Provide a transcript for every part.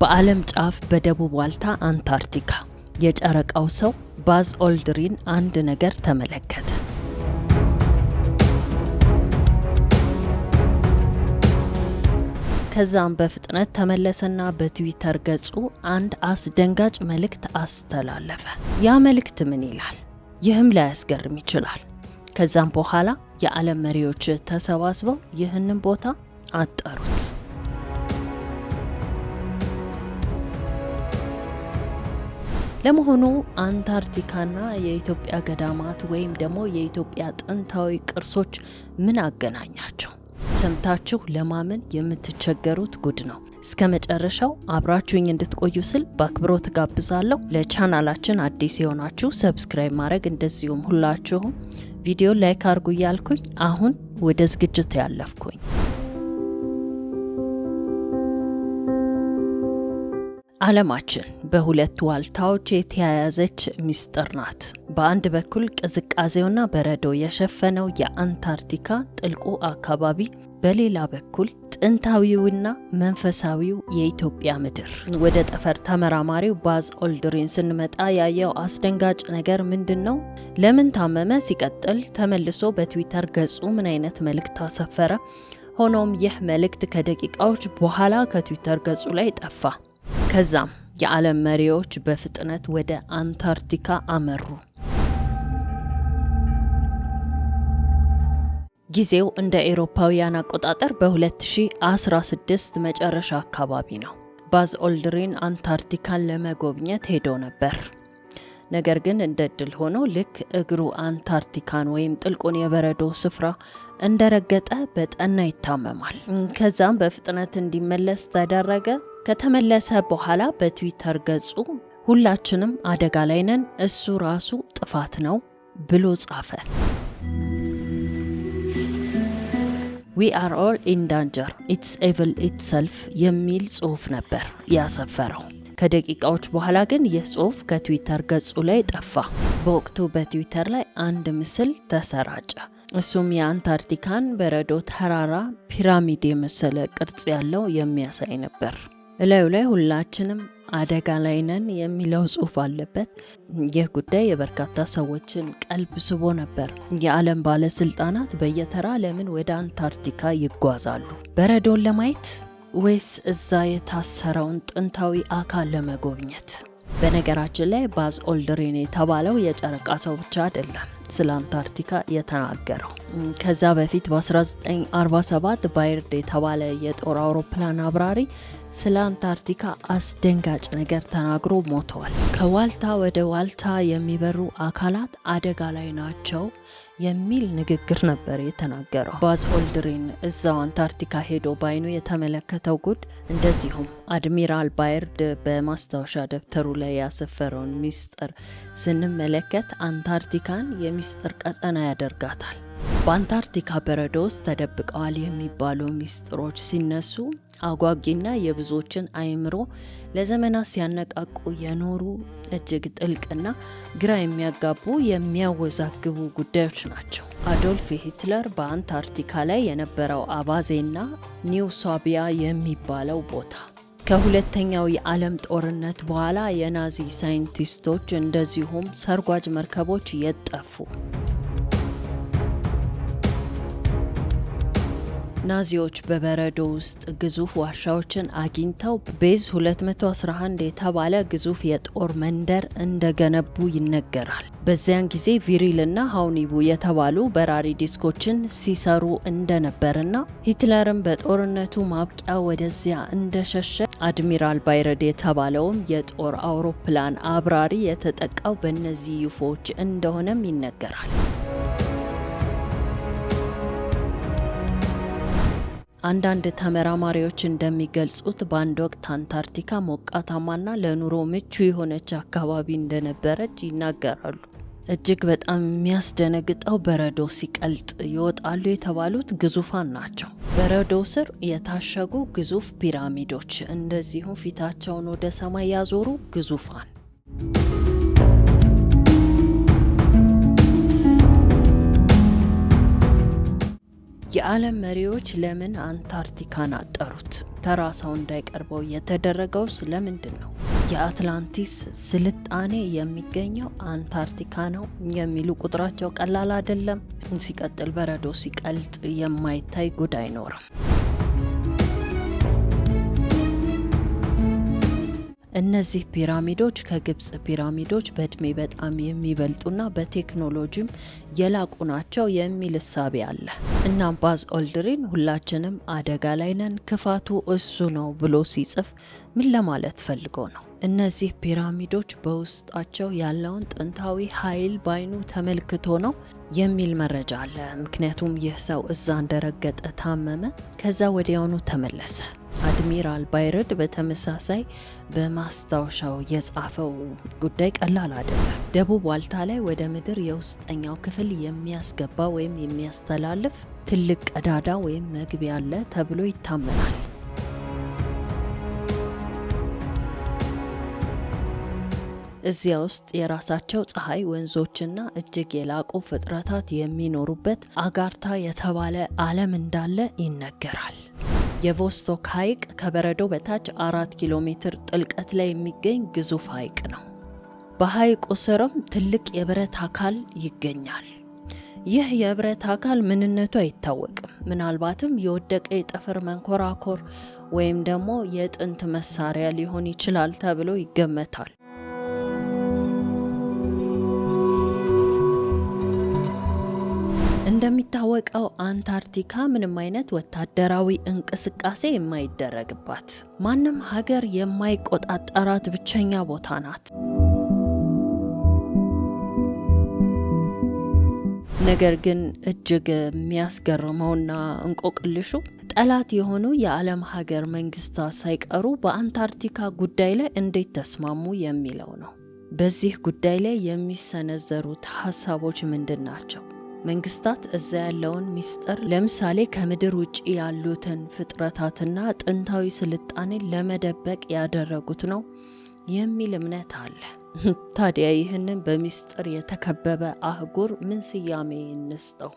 በዓለም ጫፍ በደቡብ ዋልታ አንታርክቲካ የጨረቃው ሰው ባዝ ኦልድሪን አንድ ነገር ተመለከተ። ከዛም በፍጥነት ተመለሰና በትዊተር ገጹ አንድ አስደንጋጭ መልእክት አስተላለፈ። ያ መልእክት ምን ይላል? ይህም ላያስገርም ይችላል። ከዛም በኋላ የዓለም መሪዎች ተሰባስበው ይህንን ቦታ አጠሩት። ለመሆኑ አንታርክቲካና የኢትዮጵያ ገዳማት ወይም ደግሞ የኢትዮጵያ ጥንታዊ ቅርሶች ምን አገናኛቸው? ሰምታችሁ ለማመን የምትቸገሩት ጉድ ነው። እስከ መጨረሻው አብራችሁኝ እንድትቆዩ ስል በአክብሮት ጋብዛለሁ። ለቻናላችን አዲስ የሆናችሁ ሰብስክራይብ ማድረግ እንደዚሁም ሁላችሁም ቪዲዮ ላይክ አድርጉ እያልኩኝ አሁን ወደ ዝግጅት ያለፍኩኝ። ዓለማችን በሁለት ዋልታዎች የተያያዘች ሚስጥር ናት። በአንድ በኩል ቅዝቃዜውና በረዶ የሸፈነው የአንታርክቲካ ጥልቁ አካባቢ፣ በሌላ በኩል ጥንታዊውና መንፈሳዊው የኢትዮጵያ ምድር። ወደ ጠፈር ተመራማሪው ባዝ ኦልድሪን ስንመጣ ያየው አስደንጋጭ ነገር ምንድነው? ለምን ታመመ? ሲቀጥል ተመልሶ በትዊተር ገጹ ምን አይነት መልእክት አሰፈረ? ሆኖም ይህ መልእክት ከደቂቃዎች በኋላ ከትዊተር ገጹ ላይ ጠፋ። ከዛም የዓለም መሪዎች በፍጥነት ወደ አንታርክቲካ አመሩ። ጊዜው እንደ አውሮፓውያን አቆጣጠር በ2016 መጨረሻ አካባቢ ነው። ባዝ ኦልድሪን አንታርክቲካን ለመጎብኘት ሄዶ ነበር። ነገር ግን እንደ ዕድል ሆኖ ልክ እግሩ አንታርክቲካን ወይም ጥልቁን የበረዶ ስፍራ እንደረገጠ በጠና ይታመማል። ከዛም በፍጥነት እንዲመለስ ተደረገ። ከተመለሰ በኋላ በትዊተር ገጹ ሁላችንም አደጋ ላይ ነን፣ እሱ ራሱ ጥፋት ነው ብሎ ጻፈ። We are all in danger, it's evil itself የሚል ጽሑፍ ነበር ያሰፈረው። ከደቂቃዎች በኋላ ግን ይህ ጽሑፍ ከትዊተር ገጹ ላይ ጠፋ። በወቅቱ በትዊተር ላይ አንድ ምስል ተሰራጨ። እሱም የአንታርክቲካን በረዶ ተራራ ፒራሚድ የመሰለ ቅርጽ ያለው የሚያሳይ ነበር። እላዩ ላይ ሁላችንም አደጋ ላይ ነን የሚለው ጽሑፍ አለበት። ይህ ጉዳይ የበርካታ ሰዎችን ቀልብ ስቦ ነበር። የዓለም ባለስልጣናት በየተራ ለምን ወደ አንታርክቲካ ይጓዛሉ? በረዶን ለማየት ወይስ እዛ የታሰረውን ጥንታዊ አካል ለመጎብኘት? በነገራችን ላይ ባዝ ኦልድሪን የተባለው የጨረቃ ሰው ብቻ አይደለም ስለ አንታርክቲካ የተናገረው። ከዛ በፊት በ1947 ባይርድ የተባለ የጦር አውሮፕላን አብራሪ ስለ አንታርክቲካ አስደንጋጭ ነገር ተናግሮ ሞተዋል። ከዋልታ ወደ ዋልታ የሚበሩ አካላት አደጋ ላይ ናቸው የሚል ንግግር ነበር የተናገረው። ባዝ ኦልድሪን እዛው አንታርክቲካ ሄዶ ባይኑ የተመለከተው ጉድ፣ እንደዚሁም አድሚራል ባይርድ በማስታወሻ ደብተሩ ላይ ያሰፈረውን ሚስጥር ስንመለከት አንታርክቲካን የሚስጥር ቀጠና ያደርጋታል። በአንታርክቲካ በረዶ ውስጥ ተደብቀዋል የሚባሉ ሚስጥሮች ሲነሱ አጓጊና የብዙዎችን አእምሮ ለዘመናት ሲያነቃቁ የኖሩ እጅግ ጥልቅና ግራ የሚያጋቡ የሚያወዛግቡ ጉዳዮች ናቸው። አዶልፍ ሂትለር በአንታርክቲካ ላይ የነበረው አባዜና ኒው ሳቢያ የሚባለው ቦታ፣ ከሁለተኛው የዓለም ጦርነት በኋላ የናዚ ሳይንቲስቶች እንደዚሁም ሰርጓጅ መርከቦች የጠፉ፣ ናዚዎች በበረዶ ውስጥ ግዙፍ ዋሻዎችን አግኝተው ቤዝ 211 የተባለ ግዙፍ የጦር መንደር እንደገነቡ ይነገራል። በዚያን ጊዜ ቪሪልና ሃውኒቡ የተባሉ በራሪ ዲስኮችን ሲሰሩ እንደነበርና ሂትለርም በጦርነቱ ማብቂያ ወደዚያ እንደሸሸ፣ አድሚራል ባይረድ የተባለውም የጦር አውሮፕላን አብራሪ የተጠቃው በእነዚህ ዩፎዎች እንደሆነም ይነገራል። አንዳንድ ተመራማሪዎች እንደሚገልጹት በአንድ ወቅት አንታርክቲካ ሞቃታማና ለኑሮ ምቹ የሆነች አካባቢ እንደነበረች ይናገራሉ። እጅግ በጣም የሚያስደነግጠው በረዶ ሲቀልጥ ይወጣሉ የተባሉት ግዙፋን ናቸው። በረዶ ስር የታሸጉ ግዙፍ ፒራሚዶች፣ እንደዚሁም ፊታቸውን ወደ ሰማይ ያዞሩ ግዙፋን። የዓለም መሪዎች ለምን አንታርክቲካን አጠሩት? ተራ ሰው እንዳይቀርበው የተደረገው ስለምንድን ነው? የአትላንቲስ ስልጣኔ የሚገኘው አንታርክቲካ ነው የሚሉ ቁጥራቸው ቀላል አይደለም። ሲቀጥል በረዶ ሲቀልጥ የማይታይ ጉድ አይኖርም። እነዚህ ፒራሚዶች ከግብጽ ፒራሚዶች በእድሜ በጣም የሚበልጡና በቴክኖሎጂም የላቁ ናቸው የሚል እሳቤ አለ። እናም ባዝ ኦልድሪን ሁላችንም አደጋ ላይ ነን፣ ክፋቱ እሱ ነው ብሎ ሲጽፍ ምን ለማለት ፈልጎ ነው? እነዚህ ፒራሚዶች በውስጣቸው ያለውን ጥንታዊ ኃይል ባይኑ ተመልክቶ ነው የሚል መረጃ አለ። ምክንያቱም ይህ ሰው እዛ እንደረገጠ ታመመ፣ ከዛ ወዲያውኑ ተመለሰ። አድሚራል ባይረድ በተመሳሳይ በማስታወሻው የጻፈው ጉዳይ ቀላል አይደለም። ደቡብ ዋልታ ላይ ወደ ምድር የውስጠኛው ክፍል የሚያስገባ ወይም የሚያስተላልፍ ትልቅ ቀዳዳ ወይም መግቢያ አለ ተብሎ ይታመናል። እዚያ ውስጥ የራሳቸው ፀሐይ፣ ወንዞችና እጅግ የላቁ ፍጥረታት የሚኖሩበት አጋርታ የተባለ ዓለም እንዳለ ይነገራል። የቮስቶክ ሐይቅ ከበረዶ በታች 4 ኪሎ ሜትር ጥልቀት ላይ የሚገኝ ግዙፍ ሐይቅ ነው። በሐይቁ ስርም ትልቅ የብረት አካል ይገኛል። ይህ የብረት አካል ምንነቱ አይታወቅም። ምናልባትም የወደቀ የጠፈር መንኮራኮር ወይም ደግሞ የጥንት መሳሪያ ሊሆን ይችላል ተብሎ ይገመታል። እንደሚታወቀው አንታርክቲካ ምንም አይነት ወታደራዊ እንቅስቃሴ የማይደረግባት፣ ማንም ሀገር የማይቆጣጠራት ብቸኛ ቦታ ናት። ነገር ግን እጅግ የሚያስገርመውና እንቆቅልሹ ጠላት የሆኑ የዓለም ሀገር መንግስታት ሳይቀሩ በአንታርክቲካ ጉዳይ ላይ እንዴት ተስማሙ የሚለው ነው። በዚህ ጉዳይ ላይ የሚሰነዘሩት ሀሳቦች ምንድን ናቸው? መንግስታት እዛ ያለውን ሚስጥር፣ ለምሳሌ ከምድር ውጭ ያሉትን ፍጥረታትና ጥንታዊ ስልጣኔን ለመደበቅ ያደረጉት ነው የሚል እምነት አለ። ታዲያ ይህንን በሚስጥር የተከበበ አህጉር ምን ስያሜ እንስጠው?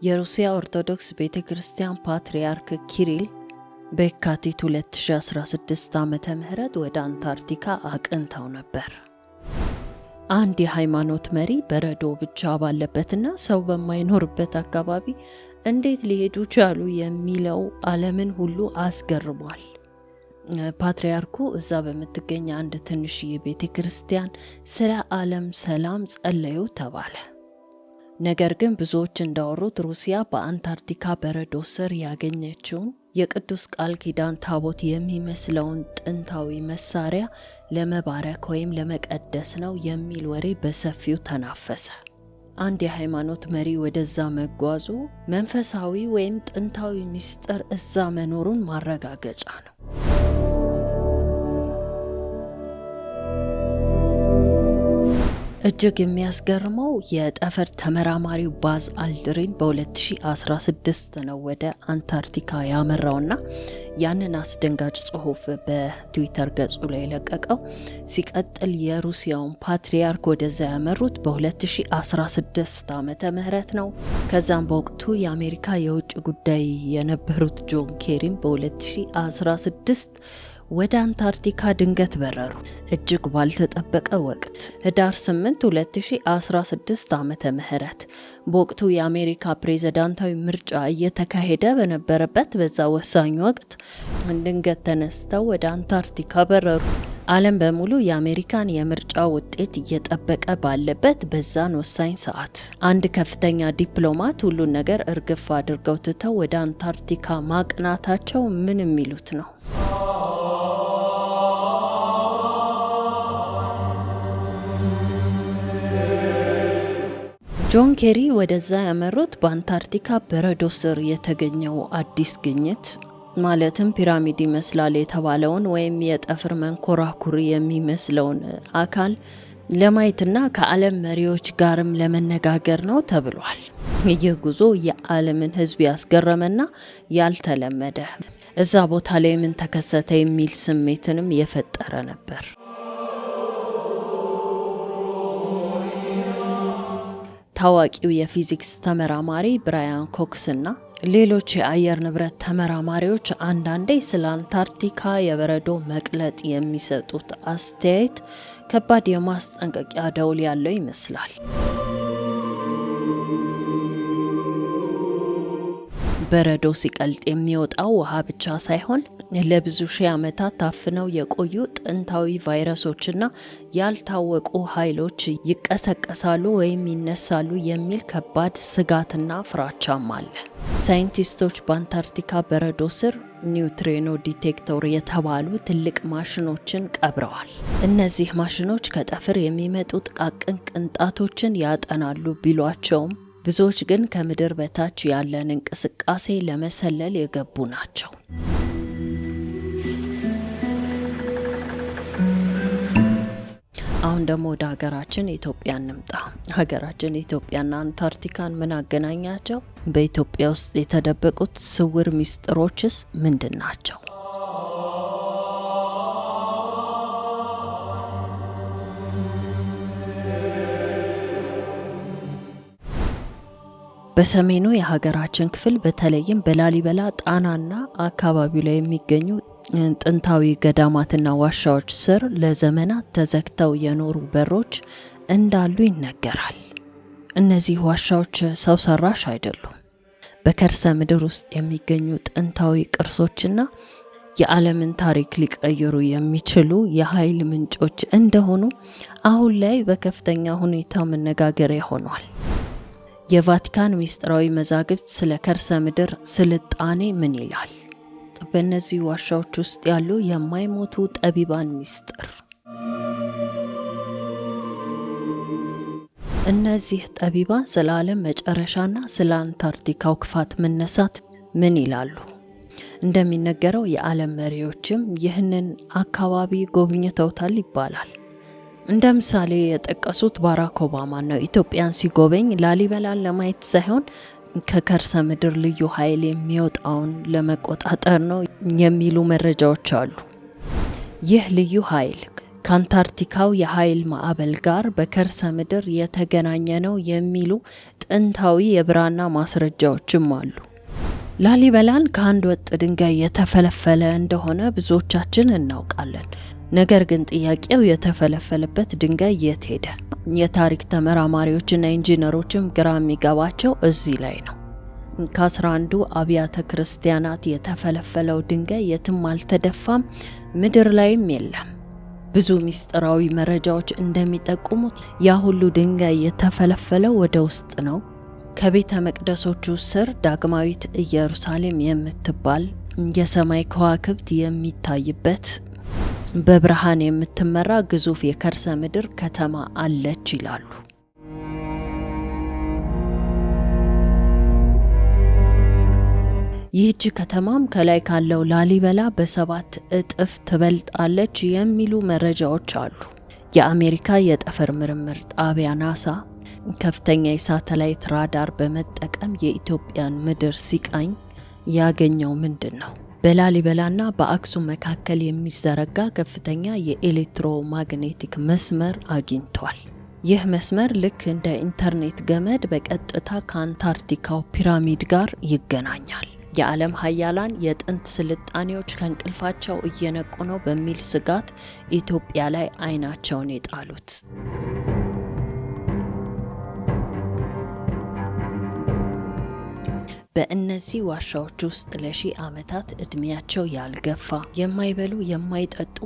የሩሲያ ኦርቶዶክስ ቤተክርስቲያን ፓትርያርክ ኪሪል በየካቲት 2016 ዓመተ ምህረት ወደ አንታርክቲካ አቅንተው ነበር። አንድ የሃይማኖት መሪ በረዶ ብቻ ባለበትና ሰው በማይኖርበት አካባቢ እንዴት ሊሄዱ ቻሉ የሚለው ዓለምን ሁሉ አስገርሟል። ፓትርያርኩ እዛ በምትገኝ አንድ ትንሽዬ ቤተክርስቲያን ስለ ዓለም ሰላም ጸለዩ ተባለ። ነገር ግን ብዙዎች እንዳወሩት ሩሲያ በአንታርክቲካ በረዶ ስር ያገኘችውን የቅዱስ ቃል ኪዳን ታቦት የሚመስለውን ጥንታዊ መሳሪያ ለመባረክ ወይም ለመቀደስ ነው የሚል ወሬ በሰፊው ተናፈሰ። አንድ የሃይማኖት መሪ ወደዛ መጓዙ መንፈሳዊ ወይም ጥንታዊ ምስጢር እዛ መኖሩን ማረጋገጫ ነው። እጅግ የሚያስገርመው የጠፈር ተመራማሪው ባዝ አልድሪን በ2016 ነው ወደ አንታርክቲካ ያመራውና ያንን አስደንጋጭ ጽሑፍ በትዊተር ገጹ ላይ ለቀቀው። ሲቀጥል የሩሲያውን ፓትርያርክ ወደዛ ያመሩት በ2016 ዓመተ ምህረት ነው። ከዛም በወቅቱ የአሜሪካ የውጭ ጉዳይ የነበሩት ጆን ኬሪም በ2016 ወደ አንታርክቲካ ድንገት በረሩ። እጅግ ባልተጠበቀ ወቅት ህዳር 8 2016 ዓመተ ምህረት በወቅቱ የአሜሪካ ፕሬዝዳንታዊ ምርጫ እየተካሄደ በነበረበት በዛ ወሳኝ ወቅት ድንገት ተነስተው ወደ አንታርክቲካ በረሩ። ዓለም በሙሉ የአሜሪካን የምርጫ ውጤት እየጠበቀ ባለበት በዛን ወሳኝ ሰዓት አንድ ከፍተኛ ዲፕሎማት ሁሉን ነገር እርግፍ አድርገው ትተው ወደ አንታርክቲካ ማቅናታቸው ምን የሚሉት ነው? ጆን ኬሪ ወደዛ ያመሩት በአንታርክቲካ በረዶ ስር የተገኘው አዲስ ግኝት ማለትም ፒራሚድ ይመስላል የተባለውን ወይም የጠፈር መንኮራኩር የሚመስለውን አካል ለማየትና ከዓለም መሪዎች ጋርም ለመነጋገር ነው ተብሏል። ይህ ጉዞ የዓለምን ሕዝብ ያስገረመና ያልተለመደ፣ እዛ ቦታ ላይ ምን ተከሰተ የሚል ስሜትንም የፈጠረ ነበር። ታዋቂው የፊዚክስ ተመራማሪ ብራያን ኮክስ እና ሌሎች የአየር ንብረት ተመራማሪዎች አንዳንዴ ስለ አንታርክቲካ የበረዶ መቅለጥ የሚሰጡት አስተያየት ከባድ የማስጠንቀቂያ ደውል ያለው ይመስላል። በረዶ ሲቀልጥ የሚወጣው ውሃ ብቻ ሳይሆን ለብዙ ሺህ ዓመታት ታፍነው የቆዩ ጥንታዊ ቫይረሶችና ያልታወቁ ኃይሎች ይቀሰቀሳሉ ወይም ይነሳሉ የሚል ከባድ ስጋትና ፍራቻም አለ። ሳይንቲስቶች በአንታርክቲካ በረዶ ስር ኒውትሪኖ ዲቴክተር የተባሉ ትልቅ ማሽኖችን ቀብረዋል። እነዚህ ማሽኖች ከጠፍር የሚመጡ ጥቃቅን ቅንጣቶችን ያጠናሉ ቢሏቸውም ብዙዎች ግን ከምድር በታች ያለን እንቅስቃሴ ለመሰለል የገቡ ናቸው። አሁን ደግሞ ወደ ሀገራችን ኢትዮጵያ እንምጣ። ሀገራችን ኢትዮጵያና አንታርክቲካን ምን አገናኛቸው? በኢትዮጵያ ውስጥ የተደበቁት ስውር ሚስጥሮችስ ምንድን ናቸው? በሰሜኑ የሀገራችን ክፍል በተለይም በላሊበላ ጣናና አካባቢው ላይ የሚገኙ ጥንታዊ ገዳማትና ዋሻዎች ስር ለዘመናት ተዘግተው የኖሩ በሮች እንዳሉ ይነገራል። እነዚህ ዋሻዎች ሰው ሰራሽ አይደሉም። በከርሰ ምድር ውስጥ የሚገኙ ጥንታዊ ቅርሶችና የዓለምን ታሪክ ሊቀይሩ የሚችሉ የኃይል ምንጮች እንደሆኑ አሁን ላይ በከፍተኛ ሁኔታ መነጋገሪያ ሆኗል። የቫቲካን ሚስጥራዊ መዛግብት ስለ ከርሰ ምድር ስልጣኔ ምን ይላል? በእነዚህ ዋሻዎች ውስጥ ያሉ የማይሞቱ ጠቢባን ሚስጥር። እነዚህ ጠቢባን ስለ ዓለም መጨረሻና ስለ አንታርክቲካው ክፋት መነሳት ምን ይላሉ? እንደሚነገረው የዓለም መሪዎችም ይህንን አካባቢ ጎብኝተውታል ይባላል። እንደ ምሳሌ የጠቀሱት ባራክ ኦባማ ነው። ኢትዮጵያን ሲጎበኝ ላሊበላን ለማየት ሳይሆን ከከርሰ ምድር ልዩ ኃይል የሚወጣውን ለመቆጣጠር ነው የሚሉ መረጃዎች አሉ። ይህ ልዩ ኃይል ከአንታርክቲካው የኃይል ማዕበል ጋር በከርሰ ምድር የተገናኘ ነው የሚሉ ጥንታዊ የብራና ማስረጃዎችም አሉ። ላሊበላን ከአንድ ወጥ ድንጋይ የተፈለፈለ እንደሆነ ብዙዎቻችን እናውቃለን። ነገር ግን ጥያቄው የተፈለፈለበት ድንጋይ የት ሄደ? የታሪክ ተመራማሪዎችና ኢንጂነሮችም ግራ የሚገባቸው እዚህ ላይ ነው። ከ11 አብያተ ክርስቲያናት የተፈለፈለው ድንጋይ የትም አልተደፋም፣ ምድር ላይም የለም። ብዙ ሚስጥራዊ መረጃዎች እንደሚጠቁሙት ያ ሁሉ ድንጋይ የተፈለፈለው ወደ ውስጥ ነው። ከቤተ መቅደሶቹ ስር ዳግማዊት ኢየሩሳሌም የምትባል የሰማይ ከዋክብት የሚታይበት በብርሃን የምትመራ ግዙፍ የከርሰ ምድር ከተማ አለች ይላሉ። ይህች ከተማም ከላይ ካለው ላሊበላ በ7 እጥፍ ትበልጣለች የሚሉ መረጃዎች አሉ። የአሜሪካ የጠፈር ምርምር ጣቢያ ናሳ ከፍተኛ የሳተላይት ራዳር በመጠቀም የኢትዮጵያን ምድር ሲቃኝ ያገኘው ምንድን ነው? በላሊበላና በአክሱም መካከል የሚዘረጋ ከፍተኛ የኤሌክትሮማግኔቲክ መስመር አግኝቷል። ይህ መስመር ልክ እንደ ኢንተርኔት ገመድ በቀጥታ ከአንታርክቲካው ፒራሚድ ጋር ይገናኛል። የዓለም ሀያላን የጥንት ስልጣኔዎች ከእንቅልፋቸው እየነቁ ነው በሚል ስጋት ኢትዮጵያ ላይ አይናቸውን የጣሉት። በእነዚህ ዋሻዎች ውስጥ ለሺህ ዓመታት እድሜያቸው ያልገፋ የማይበሉ የማይጠጡ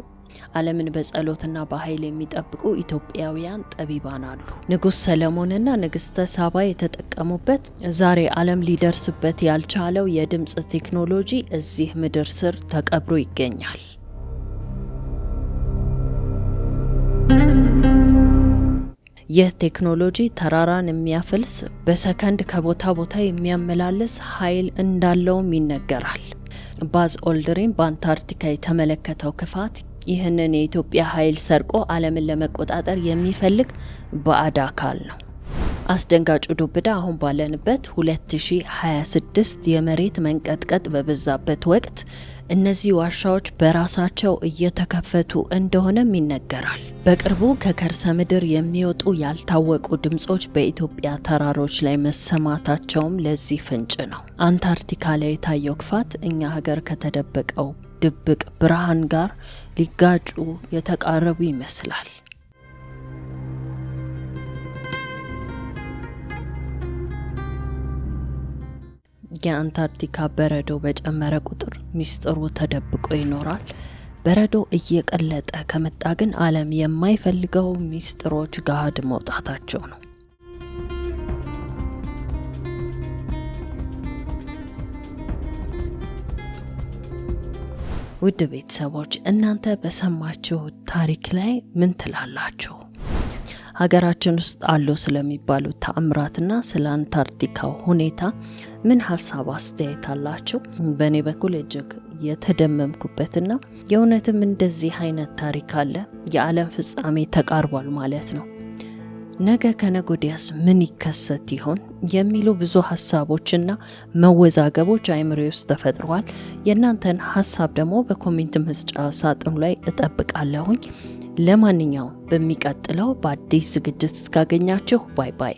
ዓለምን በጸሎትና በኃይል የሚጠብቁ ኢትዮጵያውያን ጠቢባን አሉ። ንጉሥ ሰለሞንና ንግሥተ ሳባ የተጠቀሙበት ዛሬ ዓለም ሊደርስበት ያልቻለው የድምፅ ቴክኖሎጂ እዚህ ምድር ስር ተቀብሮ ይገኛል። ይህ ቴክኖሎጂ ተራራን የሚያፈልስ በሰከንድ ከቦታ ቦታ የሚያመላልስ ኃይል እንዳለውም ይነገራል። ባዝ ኦልድሪን በአንታርክቲካ የተመለከተው ክፋት ይህንን የኢትዮጵያ ኃይል ሰርቆ ዓለምን ለመቆጣጠር የሚፈልግ ባዕድ አካል ነው። አስደንጋጩ ዱብዳ አሁን ባለንበት 2026 የመሬት መንቀጥቀጥ በበዛበት ወቅት እነዚህ ዋሻዎች በራሳቸው እየተከፈቱ እንደሆነም ይነገራል። በቅርቡ ከከርሰ ምድር የሚወጡ ያልታወቁ ድምጾች በኢትዮጵያ ተራሮች ላይ መሰማታቸውም ለዚህ ፍንጭ ነው። አንታርክቲካ ላይ የታየው ክፋት እኛ ሀገር ከተደበቀው ድብቅ ብርሃን ጋር ሊጋጩ የተቃረቡ ይመስላል። የአንታርክቲካ በረዶ በጨመረ ቁጥር ሚስጥሩ ተደብቆ ይኖራል። በረዶ እየቀለጠ ከመጣ ግን ዓለም የማይፈልገው ሚስጥሮች ገሃድ መውጣታቸው ነው። ውድ ቤተሰቦች እናንተ በሰማችሁ ታሪክ ላይ ምን ትላላችሁ? ሀገራችን ውስጥ አሉ ስለሚባሉ ተአምራትና ስለ አንታርክቲካው ሁኔታ ምን ሐሳብ አስተያየት አላችሁ? በእኔ በኩል እጅግ የተደመምኩበትና የእውነትም እንደዚህ አይነት ታሪክ አለ፣ የዓለም ፍጻሜ ተቃርቧል ማለት ነው፣ ነገ ከነጎዲያስ ምን ይከሰት ይሆን የሚሉ ብዙ ሐሳቦችና መወዛገቦች አይምሮዬ ውስጥ ተፈጥረዋል። የእናንተን ሐሳብ ደግሞ በኮሜንት መስጫ ሳጥኑ ላይ እጠብቃለሁኝ። ለማንኛውም በሚቀጥለው በአዲስ ዝግጅት እስካገኛችሁ ባይ ባይ።